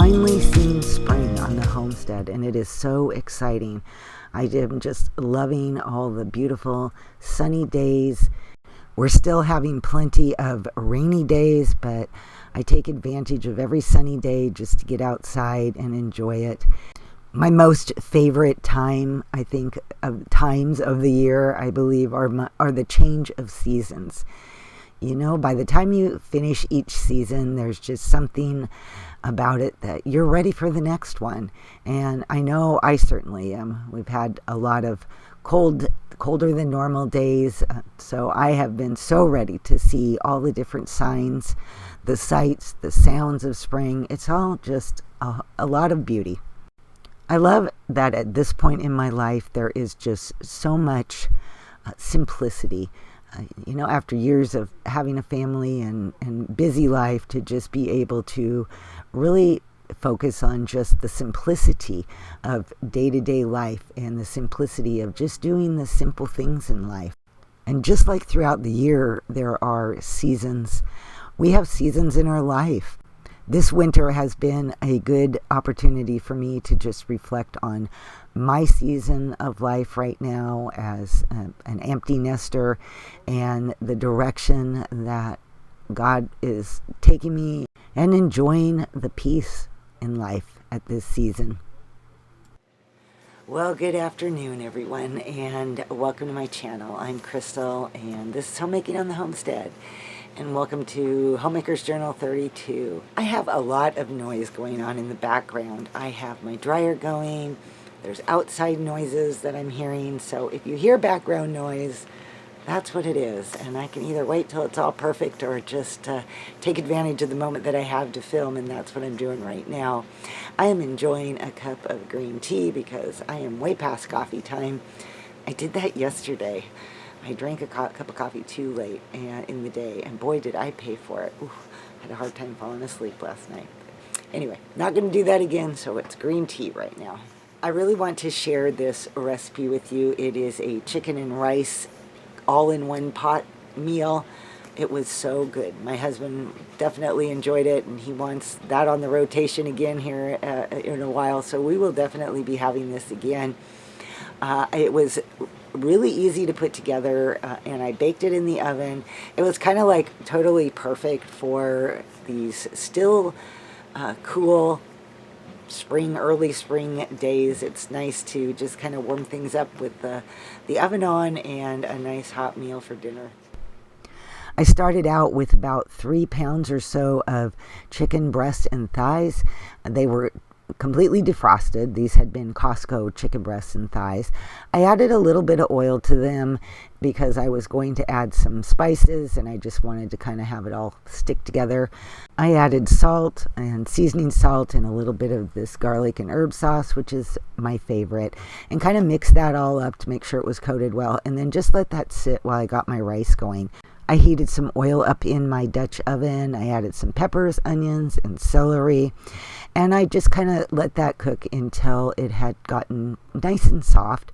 finally seeing spring on the homestead, and it is so exciting. I am just loving all the beautiful sunny days. We're still having plenty of rainy days, but I take advantage of every sunny day just to get outside and enjoy it. My most favorite time, I think, of times of the year, I believe, are the change of seasons. You know, by the time you finish each season, there's just something about it that you're ready for the next one. And I know I certainly am. We've had a lot of colder than normal days. So I have been so ready to see all the different signs, the sights, the sounds of spring. It's all just a lot of beauty. I love that at this point in my life, there is just so much simplicity. After years of having a family and busy life, to just be able to really focus on just the simplicity of day-to-day life and the simplicity of just doing the simple things in life. And just like throughout the year, there are seasons. We have seasons in our life. This winter has been a good opportunity for me to just reflect on my season of life right now as an empty nester and the direction that God is taking me, and enjoying the peace in life at this season. Well, good afternoon, everyone, and welcome to my channel. I'm Crystal, and this is Homemaking on the Homestead. And welcome to Homemakers Journal 32. I have a lot of noise going on in the background. I have my dryer going. There's outside noises that I'm hearing. So if you hear background noise, that's what it is. And I can either wait till it's all perfect or just take advantage of the moment that I have to film. And that's what I'm doing right now. I am enjoying a cup of green tea because I am way past coffee time. I did that yesterday. I drank a cup of coffee too late in the day, and boy, did I pay for it. Ooh, I had a hard time falling asleep last night. Anyway, not going to do that again, so it's green tea right now. I really want to share this recipe with you. It is a chicken and rice all-in-one pot meal. It was so good. My husband definitely enjoyed it, and he wants that on the rotation again here in a while, so we will definitely be having this again. It was really easy to put together, and I baked it in the oven. It was kind of like totally perfect for these still cool early spring days. It's nice to just kind of warm things up with the oven on and a nice hot meal for dinner. I started out with about 3 pounds or so of chicken breasts and thighs. They were completely defrosted. These had been Costco chicken breasts and thighs. I added a little bit of oil to them because I was going to add some spices, and I just wanted to kind of have it all stick together. I added salt and seasoning salt and a little bit of this garlic and herb sauce, which is my favorite, and kind of mixed that all up to make sure it was coated well, and then just let that sit while I got my rice going. I heated some oil up in my Dutch oven. I added some peppers, onions, and celery. And I just kind of let that cook until it had gotten nice and soft.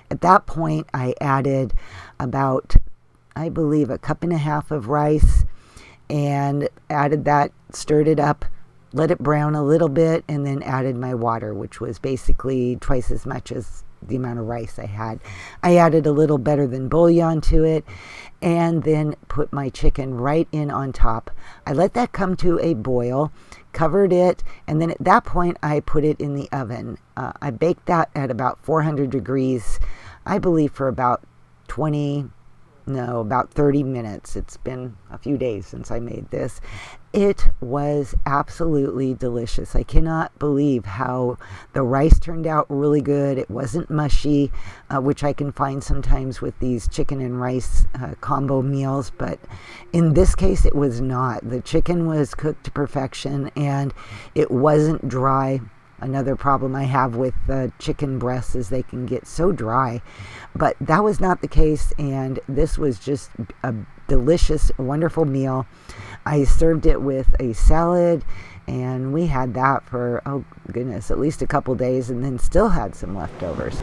At that point, I added about, I believe, 1.5 cups of rice, and added that, stirred it up, let it brown a little bit, and then added my water, which was basically twice as much as the amount of rice I had. I added a little better than bouillon to it, and then put my chicken right in on top. I let that come to a boil, covered it, and then at that point I put it in the oven. I baked that at about 400 degrees, I believe, for about 30 minutes. It's been a few days since I made this. It was absolutely delicious. I cannot believe how the rice turned out really good. It wasn't mushy, which I can find sometimes with these chicken and rice combo meals, but in this case it was not. The chicken was cooked to perfection, and it wasn't dry. Another problem I have with chicken breasts is they can get so dry, but that was not the case, and this was just a delicious, wonderful meal. I served it with a salad, and we had that for, oh goodness, at least a couple days, and then still had some leftovers.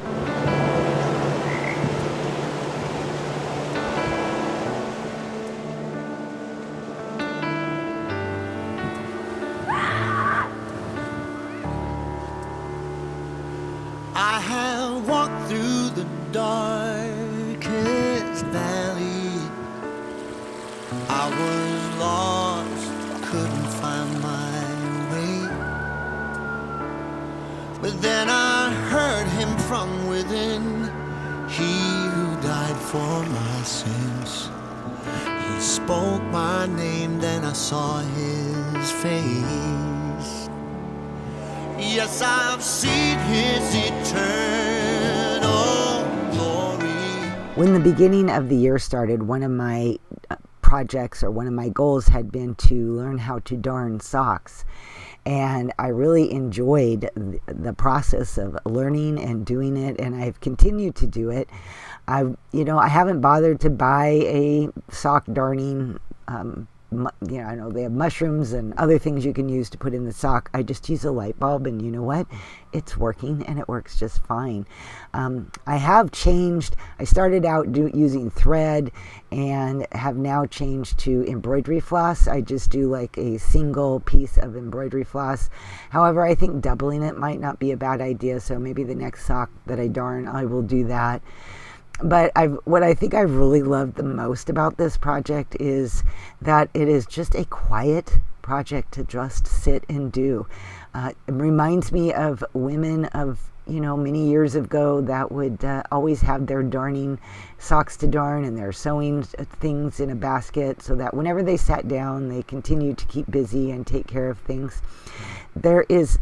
darkest valley. I was lost, couldn't find my way. But then I heard him from within, he who died for my sins. He spoke my name, then I saw his face. Yes, I've seen his eternal glory. When the beginning of the year started, one of my projects or one of my goals had been to learn how to darn socks. And I really enjoyed the process of learning and doing it, and I've continued to do it. I haven't bothered to buy a sock darning. I know they have mushrooms and other things you can use to put in the sock. I just use a light bulb, and you know what? It's working, and it works just fine. I have changed. I started out using thread and have now changed to embroidery floss. I just do like a single piece of embroidery floss. However, I think doubling it might not be a bad idea, so maybe the next sock that I darn, I will do that. But what I think I've really loved the most about this project is that it is just a quiet project to just sit and do. It reminds me of women of, many years ago that would always have their darning socks to darn and their sewing things in a basket so that whenever they sat down, they continued to keep busy and take care of things. There is,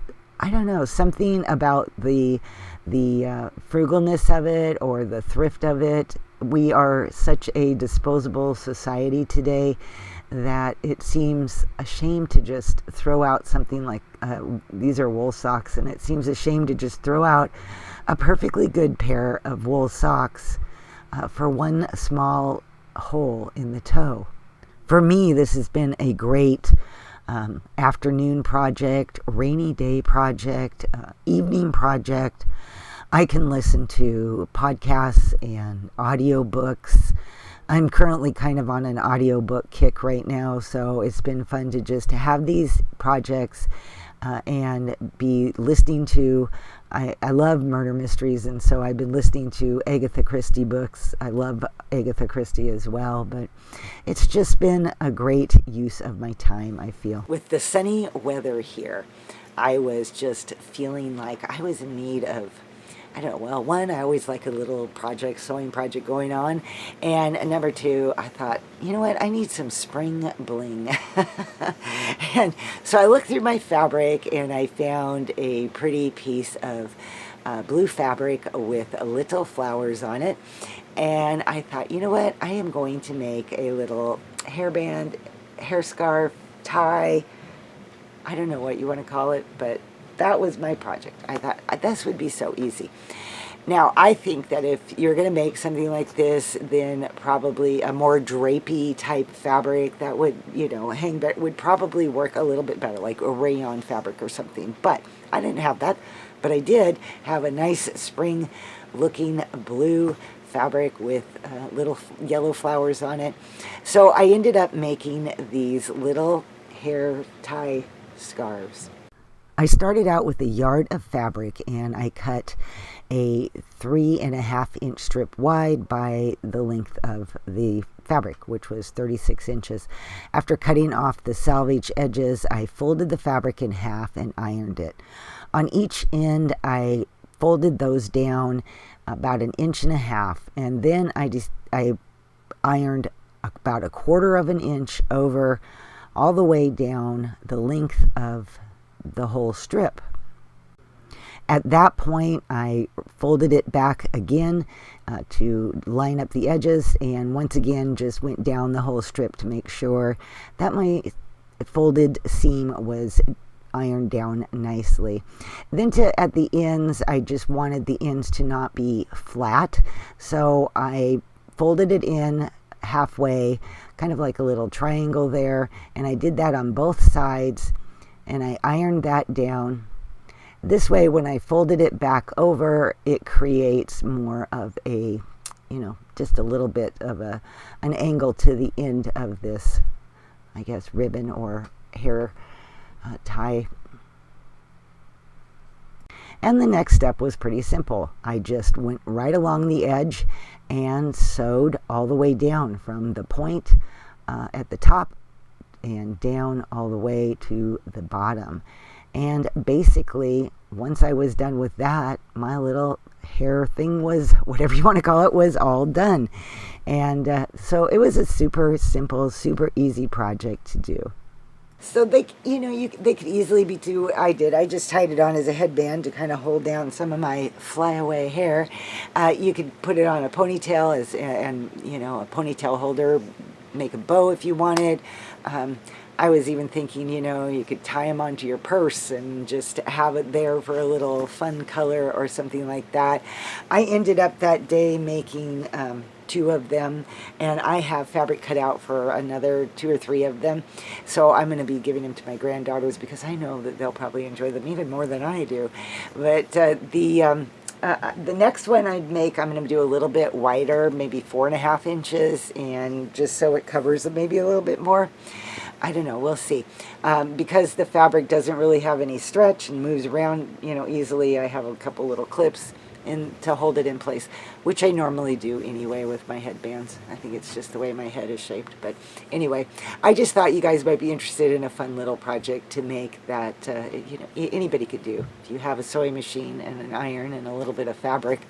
something about the frugalness of it or the thrift of it. We are such a disposable society today that it seems a shame to just throw out something like these are wool socks, and it seems a shame to just throw out a perfectly good pair of wool socks for one small hole in the toe. For me, this has been a great afternoon project, rainy day project, evening project. I can listen to podcasts and audiobooks. I'm currently kind of on an audiobook kick right now, so it's been fun to just have these projects and be listening to. I love murder mysteries, and so I've been listening to Agatha Christie books. I love Agatha Christie as well, but it's just been a great use of my time, I feel. With the sunny weather here, I was just feeling like I was in need of, one, I always like a little sewing project going on. And number two, I thought, you know what, I need some spring bling. And so I looked through my fabric and I found a pretty piece of blue fabric with little flowers on it. And I thought, you know what, I am going to make a little hairband, hair scarf, tie. I don't know what you want to call it, but that was my project. I thought this would be so easy. Now, I think that if you're going to make something like this, then probably a more drapey type fabric that would, hang better, would probably work a little bit better, like a rayon fabric or something. But I didn't have that. But I did have a nice spring looking blue fabric with little yellow flowers on it. So I ended up making these little hair tie scarves. I started out with a yard of fabric and I cut a 3.5 inch strip wide by the length of the fabric, which was 36 inches. After cutting off the salvage edges, I folded the fabric in half and ironed it. On each end, I folded those down about 1.5 inches, and then I ironed about 1/4 inch over all the way down the length of the whole strip. At that point, I folded it back again to line up the edges, and once again just went down the whole strip to make sure that my folded seam was ironed down nicely. Then at the ends, I just wanted the ends to not be flat, so I folded it in halfway, kind of like a little triangle there, and I did that on both sides, and I ironed that down. This way, when I folded it back over, it creates more of a, just a little bit of an angle to the end of this, I guess, ribbon or hair tie. And the next step was pretty simple. I just went right along the edge and sewed all the way down from the point at the top and down all the way to the bottom. And basically, once I was done with that, my little hair thing was, whatever you want to call it, was all done. And so it was a super simple, super easy project to do. So they could easily be I just tied it on as a headband to kind of hold down some of my flyaway hair. You could put it on a ponytail and a ponytail holder, make a bow if you wanted. I was even thinking, you could tie them onto your purse and just have it there for a little fun color or something like that. I ended up that day making 2 of them, and I have fabric cut out for another 2 or 3 of them. So I'm going to be giving them to my granddaughters because I know that they'll probably enjoy them even more than I do. But the next one I'd make, I'm going to do a little bit wider, maybe 4.5 inches, and just so it covers maybe a little bit more. I don't know, we'll see. Because the fabric doesn't really have any stretch and moves around, easily, I have a couple little clips to hold it in place, which I normally do anyway with my headbands. I think it's just the way my head is shaped. But anyway, I just thought you guys might be interested in a fun little project to make that anybody could do. If you have a sewing machine and an iron and a little bit of fabric,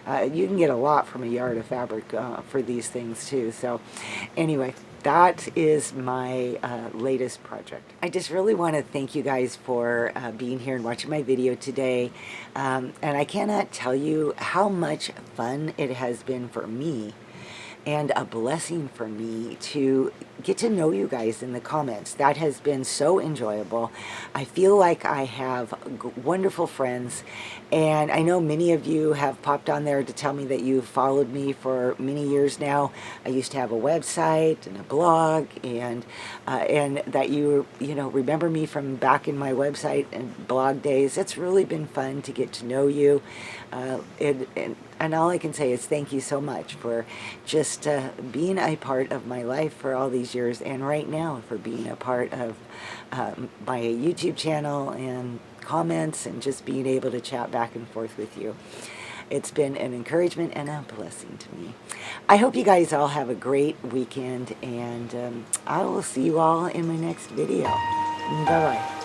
you can get a lot from a yard of fabric for these things too. So anyway, that is my latest project. I just really want to thank you guys for being here and watching my video today. And I cannot tell you how much fun it has been for me and a blessing for me to get to know you guys in the comments. That has been so enjoyable. I feel like I have wonderful friends, and I know many of you have popped on there to tell me that you've followed me for many years now. I used to have a website and a blog, and that you remember me from back in my website and blog days. It's really been fun to get to know you, and all I can say is thank you so much for just being a part of my life for all these years, and right now for being a part of my YouTube channel and comments and just being able to chat back and forth with you. It's been an encouragement and a blessing to me. I hope you guys all have a great weekend, and I will see you all in my next video. Bye-bye.